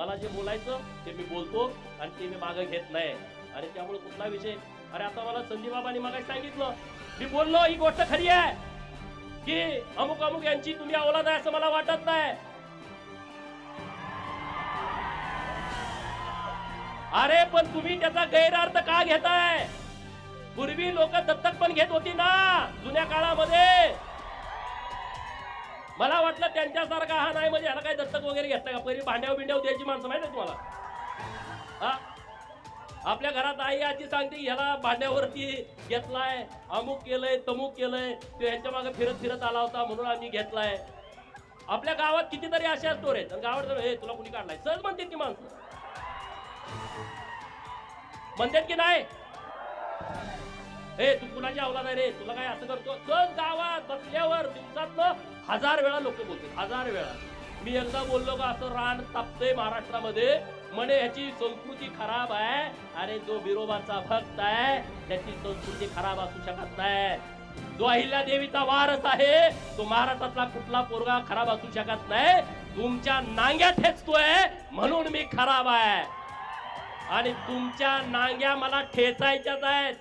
मला जे बोलायचं ते मी बोलतो आणि ते मी मागं घेत नाही. आणि त्यामुळे कुठला विषय, अरे आता मला संदीप बाबांनी मगाशी सांगितलं, मी बोललो ही गोष्ट खरी आहे की अमुक अमुक यांची तुम्ही औलाद आहे असं मला वाटत नाही. अरे पण तुम्ही त्याचा गैरअर्थ का घेताय? पूर्वी लोक दत्तक पण घेत होती ना जुन्या काळामध्ये. मला वाटलं त्यांच्यासारखा हा नाही, म्हणजे ह्याला काय दत्तक वगैरे घेतला का? पहिली भांड्याव बिंड्याव द्यायची माणसं माहिती आहे तुम्हाला? हा, आपल्या घरात आई आजी सांगते ह्याला भांड्यावरती घेतलाय, अमुक केलंय तमुक केलंय, तो ह्याच्या मागे फिरत फिरत आला होता म्हणून आम्ही घेतलाय. आपल्या गावात कितीतरी अशा स्टोर आहेत. गावात हे तुला कुणी काढलाय सहज म्हणते ती माणसं, म्हणतात की नाही हे तू कुणाची औलाद आहे रे, तुला काय असं करतो. सहज गावात बसल्यावर दिवसात 1000 वेळा लोक बोलतात, 1000 वेळा. मी एकदा बोललो का असं रान तापतंय महाराष्ट्रामध्ये, म्हणे ह्याची संस्कृती खराब आहे. अरे जो बिरोबाचा भक्त आहे त्याची संस्कृती खराब असू शकत नाही. जो अहिल्या देवीचा वारस आहे तो महाराष्ट्रातला कुठला पोरगा खराब असू शकत नाही. तुमच्या नांग्यात ठेचतोय म्हणून मी खराब आहे आणि तुमच्या नांग्या मला ठेचायच्याच आहेत.